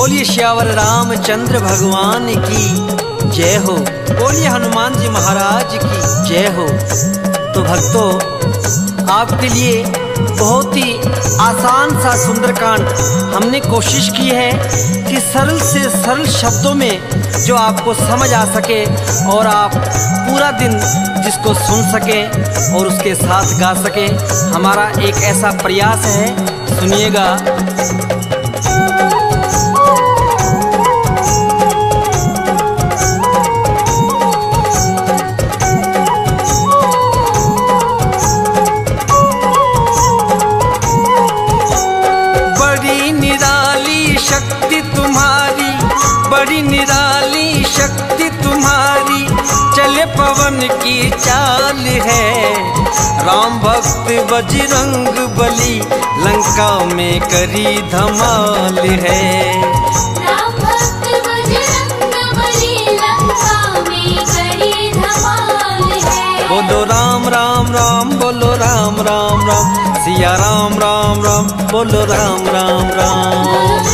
बोलिए श्यावर रामचंद्र भगवान की जय हो। बोलिए हनुमान जी महाराज की जय हो। तो भक्तों, आपके लिए बहुत ही आसान सा सुंदरकांड हमने कोशिश की है कि सरल से सरल शब्दों में जो आपको समझ आ सके और आप पूरा दिन जिसको सुन सकें और उसके साथ गा सकें। हमारा एक ऐसा प्रयास है, सुनिएगा। बड़ी निराली शक्ति तुम्हारी, चले पवन की चाल है। राम भक्त बजरंग बली लंका में करी धमाल है। राम भक्त बजरंग बली लंका में करी धमाल है। बोलो राम राम राम, बोलो राम राम राम, सिया राम राम राम, बोलो राम राम राम।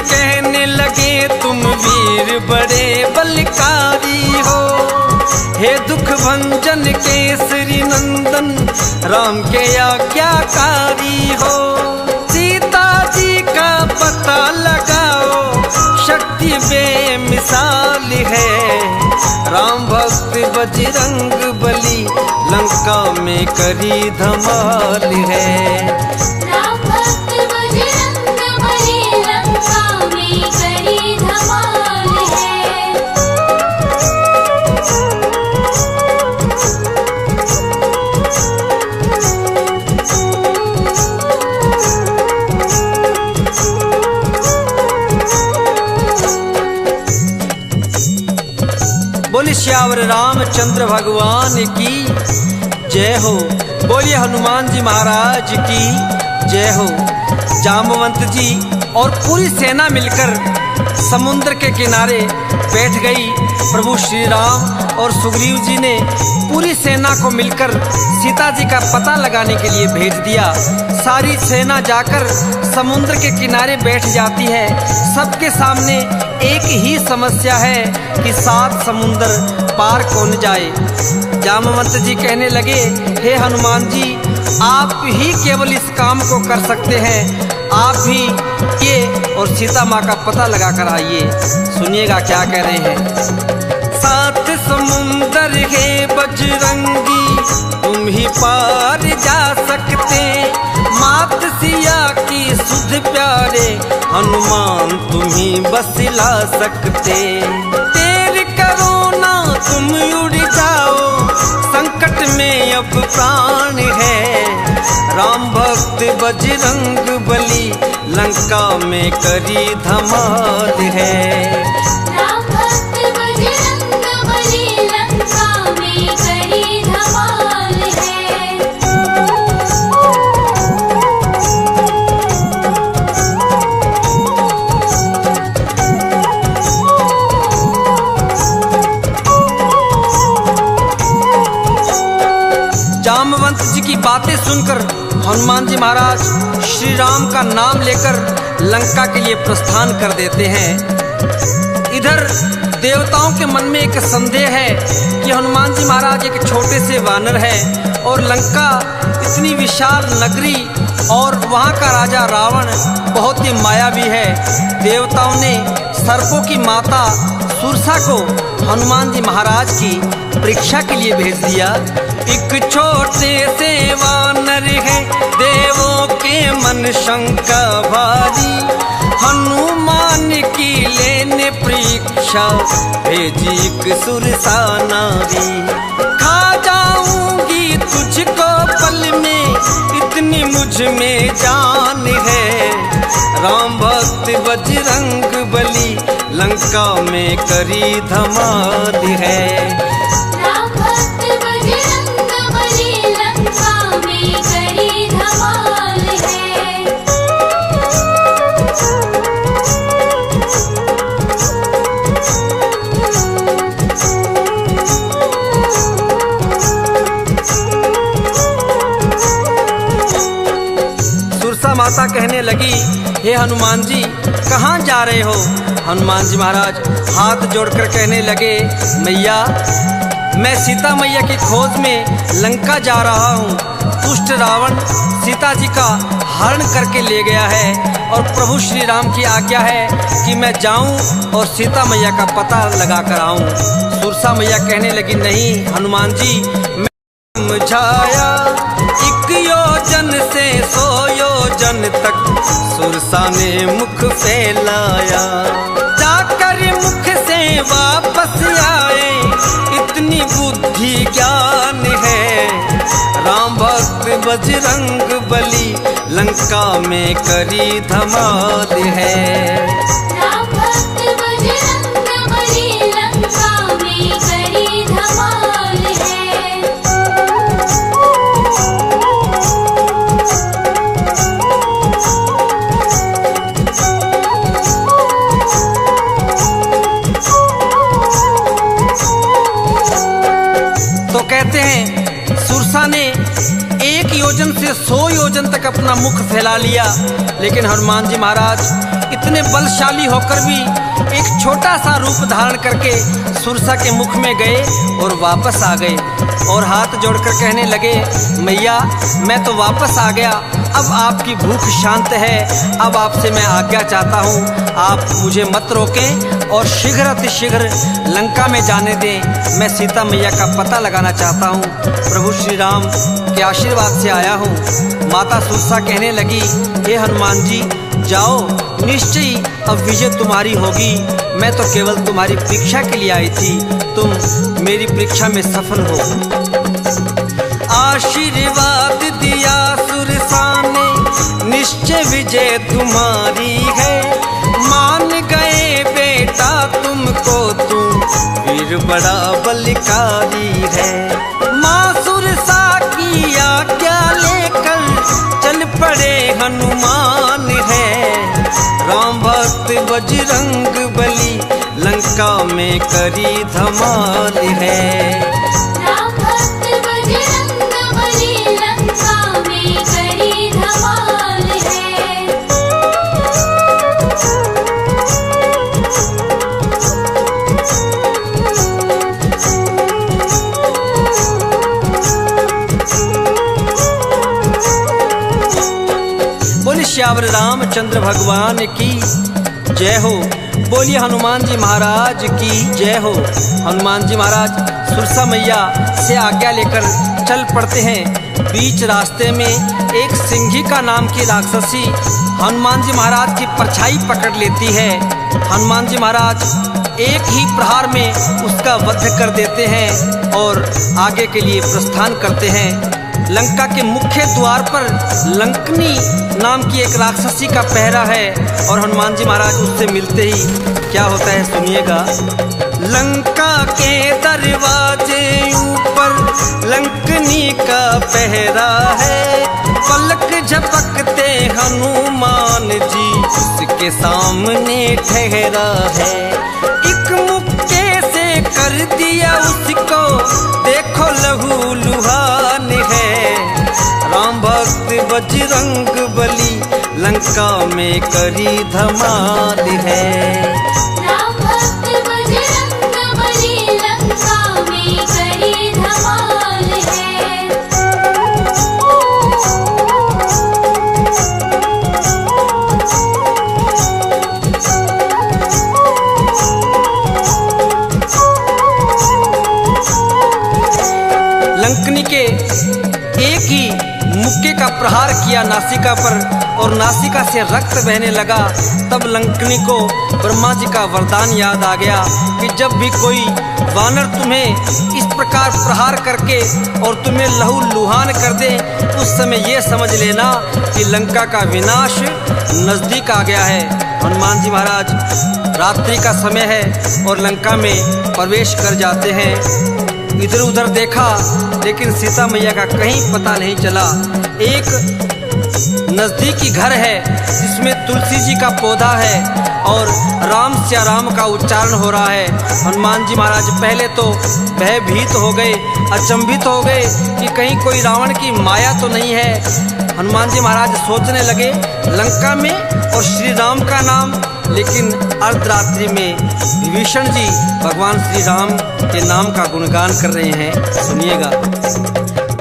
कहने लगे तुम वीर बड़े बलकारी हो, हे दुख भंजन केसरी नंदन राम के आज्ञाकारी हो। सीता जी का पता लगाओ, शक्ति बेमिसाल है। राम भक्त बजरंग बली लंका में करी धमाल है। बोलिए श्यावर रामचंद्र भगवान की जय हो। बोलिए हनुमान जी महाराज की जय हो। जामवंत जी और पूरी सेना मिलकर समुद्र के किनारे बैठ गई। प्रभु श्री राम और सुग्रीव जी ने पूरी सेना को मिलकर सीता जी का पता लगाने के लिए भेज दिया। सारी सेना जाकर समुद्र के किनारे बैठ जाती है। सबके सामने एक ही समस्या है कि 7 समुद्र पार कौन जाए। जामवंत जी कहने लगे, हे हनुमान जी, आप ही केवल इस काम को कर सकते हैं। आप ही ये और सीता माँ का पता लगा कर आइए। सुनिएगा क्या कह रहे हैं। 7 समुंदर है बजरंगी, तुम ही पार जा सकते। मात सिया की सुध प्यारे हनुमान तुम ही बस ला सकते। देर करो ना तुम उड़ जाओ, संकट में अब प्राण है। राम भक्त बजरंग बली लंका में करी धमाल है। राम भक्त बजरंग बली लंका में करी धमाल है। जामवंत जी की बातें सुनकर हनुमान जी महाराज श्री राम का नाम लेकर लंका के लिए प्रस्थान कर देते हैं। इधर देवताओं के मन में एक संदेह है कि हनुमान जी महाराज एक छोटे से वानर हैं और लंका इतनी विशाल नगरी और वहाँ का राजा रावण बहुत ही मायावी है। देवताओं ने सर्पों की माता सुरसा को हनुमान जी महाराज की परीक्षा के लिए भेज दिया। एक छोटे से वानर है, देवों के मन शंका भारी। हनुमान की लेने परीक्षा भेजी एक सुरसा नारी। खा जाऊंगी तुझको पल में, इतनी मुझ में जान है। राम भक्त बजरंग बली लंका में करी धमाल है। माता कहने लगी, हे हनुमान जी कहाँ जा रहे हो? हनुमान जी महाराज हाथ जोड़कर कहने लगे, मैया मैं सीता मैया की खोज में लंका जा रहा हूँ। दुष्ट रावण सीता जी का हरण करके ले गया है और प्रभु श्री राम की आज्ञा है कि मैं जाऊं और सीता मैया का पता लगा कर आऊं। सुरसा मैया कहने लगी, नहीं हनुमान जी, मैं समझाया 1 योजन से 100 योजन तक सुरसा ने मुख फैलाया, जाकर मुख से वापस आए इतनी बुद्धि ज्ञान है। राम भक्त बजरंग बली लंका में करी धमाल है। राम भक्त बजरंग बली लंका में करी धमाल है। तो कहते हैं सुरसा ने 1 योजन से 100 योजन तक अपना मुख फैला लिया, लेकिन हनुमान जी महाराज इतने बलशाली होकर भी एक छोटा सा रूप धारण करके सुरसा के मुख में गए और वापस आ गए और हाथ जोड़कर कहने लगे, मैया मैं तो वापस आ गया, अब आपकी भूख शांत है, अब आपसे मैं आज्ञा चाहता हूँ, आप मुझे मत रोकें और शीघ्र अतिशीघ्र लंका में जाने दें। मैं सीता मैया का पता लगाना चाहता हूँ, प्रभु श्री राम के आशीर्वाद से आया हूँ। माता सुरसा कहने लगी, हे हनुमान जी जाओ, निश्चय अब विजय तुम्हारी होगी। मैं तो केवल तुम्हारी परीक्षा के लिए आई थी, तुम मेरी परीक्षा में सफल हो। आशीर्वाद दिया सुरसा ने, निश्चय विजय तुम्हारी है। मान गए बेटा तुमको, तुम वीर बड़ा बलकारी है। माँ सुरसा की आज्ञा लेकर चल पड़े हनुमान है। राम भक्त बजरंग बली लंका में करी धमाल है। राम भक्त बजरंग बली लंका में करी धमाल है। बोलिए श्यावर रामचंद्र भगवान की जय हो। बोलिए हनुमान जी महाराज की जय हो। हनुमान जी महाराज सुरसा मैया से आज्ञा लेकर चल पड़ते हैं। बीच रास्ते में एक सिंहिका नाम की राक्षसी हनुमान जी महाराज की परछाई पकड़ लेती है। हनुमान जी महाराज एक ही प्रहार में उसका वध कर देते हैं और आगे के लिए प्रस्थान करते हैं। लंका के मुख्य द्वार पर लंकनी नाम की एक राक्षसी का पहरा है और हनुमान जी महाराज उससे मिलते ही क्या होता है सुनिएगा। लंका के दरवाजे ऊपर लंकनी का पहरा है, पलक झपकते हनुमान जी उसके सामने ठहरा है। एक मुक्के से कर दिया उसको देखो लहू लुहान है। राम भक्त बजरंग बली लंका में करी धमाल है। राम भक्त बजरंग बली लंका में करी धमाल है। लंकनी के एक ही मुक्के का प्रहार किया नासिका पर और नासिका से रक्त बहने लगा। तब लंकनी को ब्रह्मा जी का वरदान याद आ गया कि जब भी कोई वानर तुम्हें इस प्रकार प्रहार करके और तुम्हें लहू लुहान कर दे, उस समय ये समझ लेना कि लंका का विनाश नजदीक आ गया है। हनुमान जी महाराज रात्रि का समय है और लंका में प्रवेश कर जाते हैं। इधर उधर देखा लेकिन सीता मैया का कहीं पता नहीं चला। एक नजदीकी घर है जिसमें तुलसी जी का पौधा है और राम सिया राम का उच्चारण हो रहा है। हनुमान जी महाराज पहले तो भयभीत हो गए, अचंभित हो गए कि कहीं कोई रावण की माया तो नहीं है। हनुमान जी महाराज सोचने लगे लंका में और श्री राम का नाम, लेकिन अर्धरात्रि में विभीषण जी भगवान श्री राम के नाम का गुणगान कर रहे हैं। सुनिएगा।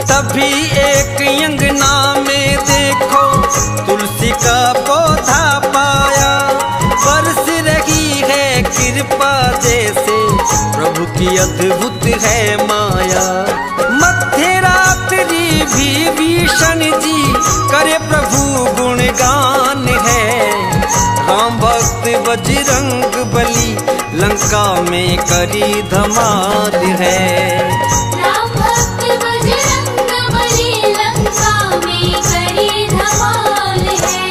तभी एक अंगना में देखो तुलसी का पौधा पाया, बरस रही है कृपा जैसे प्रभु की अद्भुत है माया। मध्य रात्रि भी विभीषण जी करे प्रभु गुणगान है, राम भक्त बजरंग बली लंका में करी धमाल है। राम भक्त बजरंग बली लंका में करी धमाल है।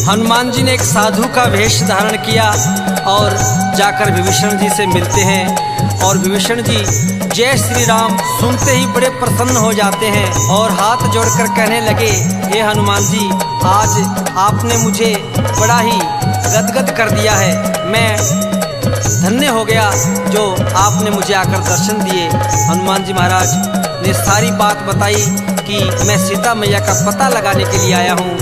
हनुमान जी ने एक साधु का वेश धारण किया और जाकर विभीषण जी से मिलते हैं और विभीषण जी जय श्री राम सुनते ही बड़े प्रसन्न हो जाते हैं और हाथ जोड़कर कहने लगे, हे हनुमान जी, आज आपने मुझे बड़ा ही गदगद कर दिया है। मैं धन्य हो गया जो आपने मुझे आकर दर्शन दिए। हनुमान जी महाराज ने सारी बात बताई कि मैं सीता मैया का पता लगाने के लिए आया हूँ।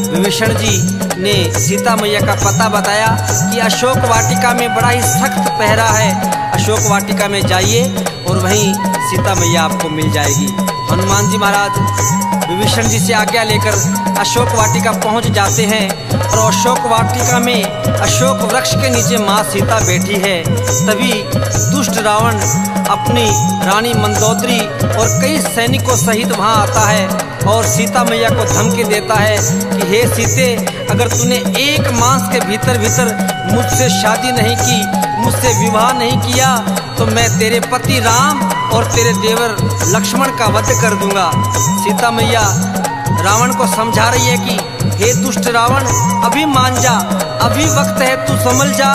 विभीषण जी ने सीता मैया का पता बताया कि अशोक वाटिका में बड़ा ही सख्त पहरा है, अशोक वाटिका में जाइए और वहीं सीता मैया आपको मिल जाएगी। हनुमान जी महाराज विभीषण जी से आज्ञा लेकर अशोक वाटिका पहुंच जाते हैं और अशोक वाटिका में अशोक वृक्ष के नीचे माँ सीता बैठी है। तभी दुष्ट रावण अपनी रानी मंदोदरी और कई सैनिकों सहित वहां आता है और सीता मैया को धमकी देता है कि हे सीते, अगर तूने एक मास के भीतर भीतर मुझसे शादी नहीं की, मुझसे विवाह नहीं किया, तो मैं तेरे पति राम और तेरे देवर लक्ष्मण का वध कर दूंगा। सीता मैया रावण को समझा रही है कि हे दुष्ट रावण, अभी मान जा, अभी वक्त है, तू संभल जा,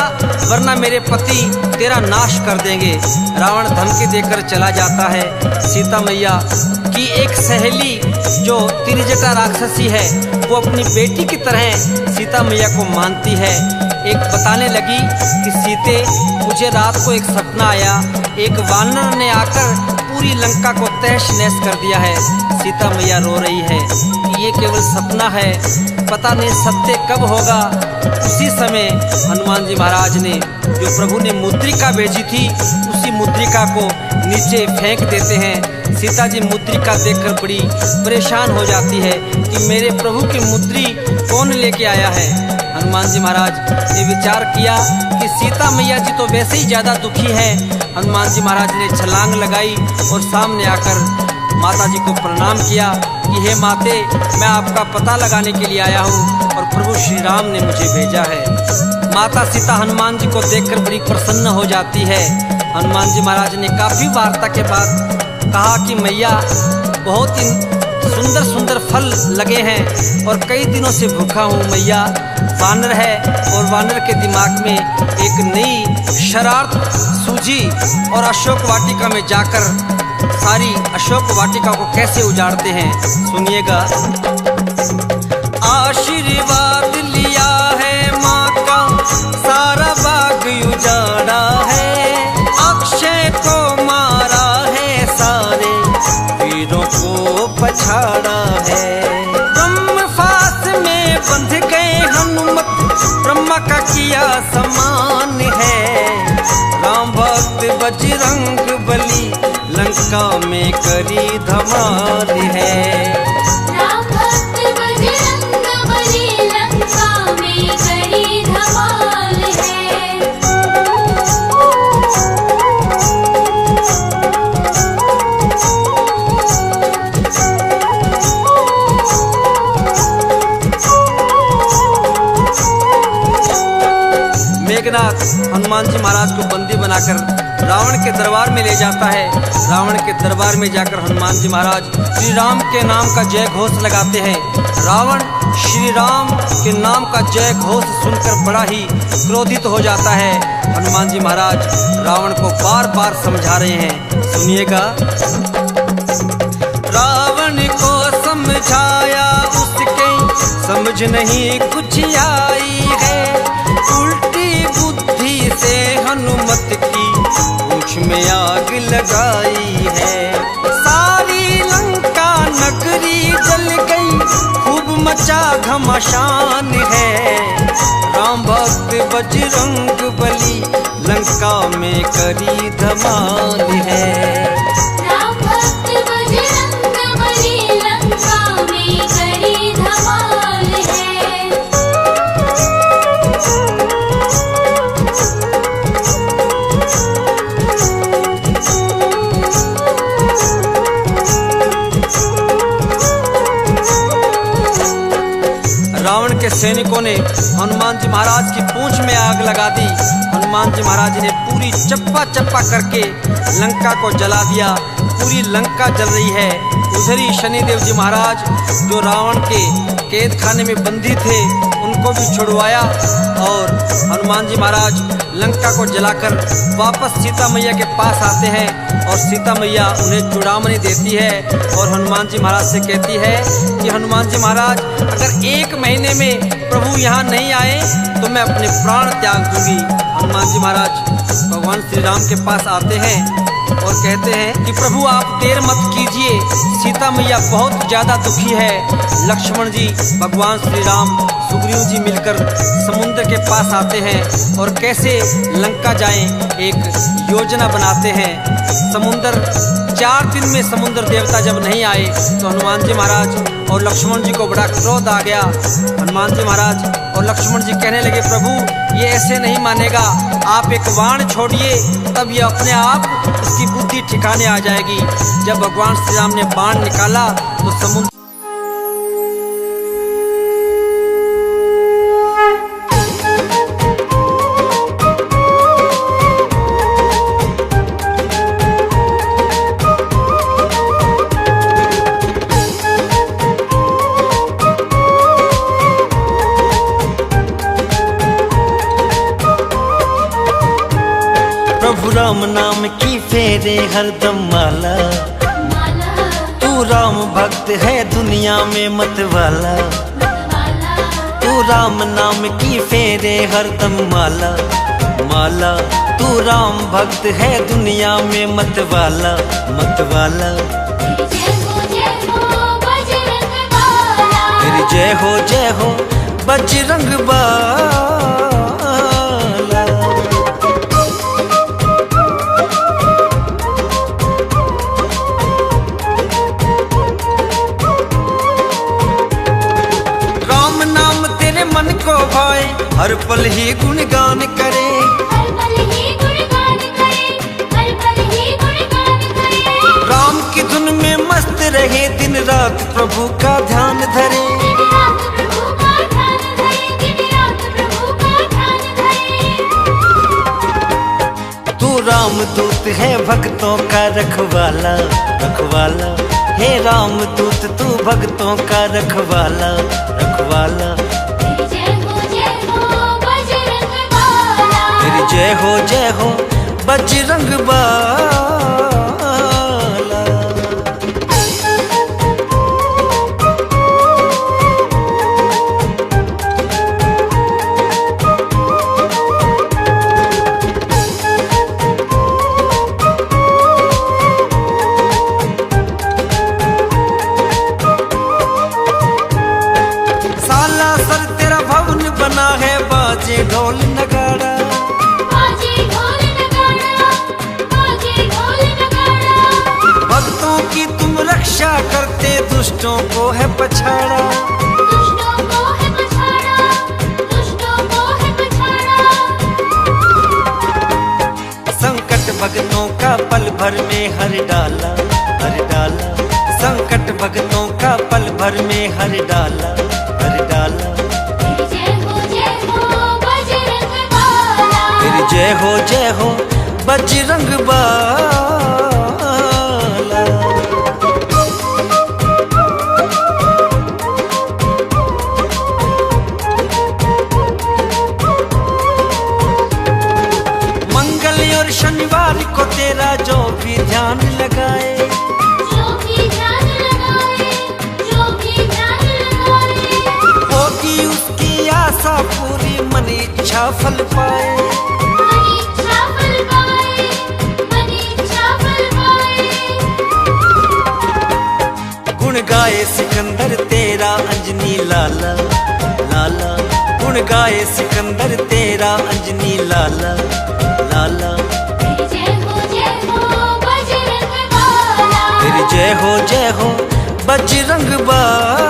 वरना मेरे पति तेरा नाश कर देंगे। रावण धमकी देकर चला जाता है। सीता मैया की एक सहेली जो त्रिजटा राक्षसी है, वो अपनी बेटी की तरह सीता मैया को मानती है। एक बताने लगी कि सीते, मुझे रात को एक सपना आया, एक वानर ने आकर पूरी लंका को तहस नहस कर दिया है। सीता मैया रो रही है कि ये केवल सपना है, पता नहीं सत्य कब होगा। उसी समय हनुमान जी महाराज ने जो प्रभु ने मुद्रिका भेजी थी, उसी मुद्रिका को नीचे फेंक देते हैं। सीता जी मुद्रिका देखकर बड़ी परेशान हो जाती है कि मेरे प्रभु की मुद्री कौन लेके आया है। हनुमान जी महाराज ने विचार किया कि सीता मैया जी तो वैसे ही ज़्यादा दुखी है। हनुमान जी महाराज ने छलांग लगाई और सामने आकर माता जी को प्रणाम किया कि हे माते, मैं आपका पता लगाने के लिए आया हूँ और प्रभु श्री राम ने मुझे भेजा है। माता सीता हनुमान जी को देखकर बड़ी प्रसन्न हो जाती है। हनुमान जी महाराज ने काफ़ी वार्ता के बाद कहा कि मैया, बहुत ही सुंदर सुंदर फल लगे हैं और कई दिनों से भूखा हूँ मैया। वानर है और वानर के दिमाग में एक नई शरारत सूझी और अशोक वाटिका में जाकर सारी अशोक वाटिका को कैसे उजाड़ते हैं, सुनिएगा। आशीर्वाद लिया है माँ का, सारा बाग उजाड़ा है, अक्षय को मारा है, सारे वीरों को पछाड़ा है। ब्रह्मफास में बंध गए हनुमत, ब्रह्मा का किया समान है, राम भक्त बजरंग बली लंका में करी धमाल है। राम भक्त बजरंग बली लंका में करी धमाल है। मेघनाथ हनुमान जी महाराज को बंदी बनाकर रावण के दरबार में ले जाता है। रावण के दरबार में जाकर हनुमान जी महाराज श्री राम के नाम का जय घोष लगाते हैं। रावण श्री राम के नाम का जय घोष सुनकर बड़ा ही क्रोधित हो जाता है। हनुमान जी महाराज रावण को बार बार समझा रहे हैं, सुनिएगा। रावण को समझाया उसके समझ नहीं कुछ आई है, उल्टी बुद्धि से हनुमत की पूंछ में आग लगाई है। सारी लंका नगरी जल गई, खूब मचा घमासान है। राम भक्त बजरंग बली लंका में करी धमाल है। राम भक्त बजरंग बली लंका में करी धमाल है। रावण के सैनिकों ने हनुमान जी महाराज की पूंछ में आग लगा दी। हनुमान जी महाराज ने पूरी चप्पा चप्पा करके लंका को जला दिया। पूरी लंका जल रही है। उधर ही शनिदेव जी महाराज जो रावण के कैद खाने में बंदी थे उनको भी छुड़वाया और हनुमान जी महाराज लंका को जलाकर वापस सीता मैया के पास आते हैं और सीता मैया उन्हें चूड़ामणि देती है और हनुमान जी महाराज से कहती है कि हनुमान जी महाराज अगर 1 महीने में प्रभु यहाँ नहीं आए तो मैं अपने प्राण त्याग दूंगी। हनुमान जी महाराज भगवान श्री राम के पास आते हैं और कहते हैं कि प्रभु आप देर मत कीजिए, सीता मैया बहुत ज़्यादा दुखी है। लक्ष्मण जी, भगवान श्री राम, सुग्रीव जी मिलकर समुद्र के पास आते हैं और कैसे लंका जाएं एक योजना बनाते हैं। समुद्र 4 दिन में समुद्र देवता जब नहीं आए तो हनुमान जी महाराज और लक्ष्मण जी को बड़ा क्रोध आ गया। हनुमान जी महाराज और लक्ष्मण जी कहने लगे प्रभु ये ऐसे नहीं मानेगा, आप एक बाण छोड़िए तब ये अपने आप उसकी बुद्धि ठिकाने आ जाएगी। जब भगवान श्री राम ने बाण निकाला तो समुद्र प्रभु राम नाम की फेरे हरदम माला, माला तू राम भक्त है दुनिया में मतवाला। माला तू राम नाम की फेरे हरदम माला, माला तू राम भक्त है दुनिया में मतवाला, मतवाला। जय हो बजरंग बाला। तेरी जय हो बजरंग बाला। राम नाम तेरे मन को भाए, हर पल ही गुणगान करे। हर पल ही गुणगान करे, हर पल ही गुणगान करे। राम की धुन में मस्त रहे, दिन रात प्रभु का ध्यान धरे। दिन रात प्रभु का ध्यान धरे, दिन रात प्रभु का ध्यान धरे। तू राम दूत है भक्तों का रखवाला, रखवाला। हे राम दूत तू भक्तों का रखवाला, रखवाला। जय हो बजरंग बाला। तेरी जय हो बजरंग बाला। सालासर तेरा भवन बना है, बाजे ढोल नगाड़ा। बाजे ढोल नगाड़ा, बाजे ढोल नगाड़ा। भक्तों की तुम रक्षा करते, दुष्टों को है पछाड़ा। दुष्टों को है पछाड़ा, दुष्टों को है पछाड़ा। संकट भक्तों का पल भर में हर डाला, हर डाला। संकट भक्तों का पल भर में हर डाला, हर डाला। जय हो बजरंग बाला। तेरी जय हो बजरंग बाला। मंगल और शनिवार को तेरा जो भी ध्यान लगाए, जो भी ध्यान लगाए, जो भी ध्यान लगाए, होगी उसकी आशा पूरी, मन इच्छा फल पाए। मन इच्छा फल पाए, मन इच्छा फल पाए। गुण गाए सिकंदर तेरा अंजनी लाला लाला, गुण गाए सिकंदर तेरा अंजनी लाला लाला। तेरी जय हो बजरंग बाला। तेरी जय हो बजरंग बाला।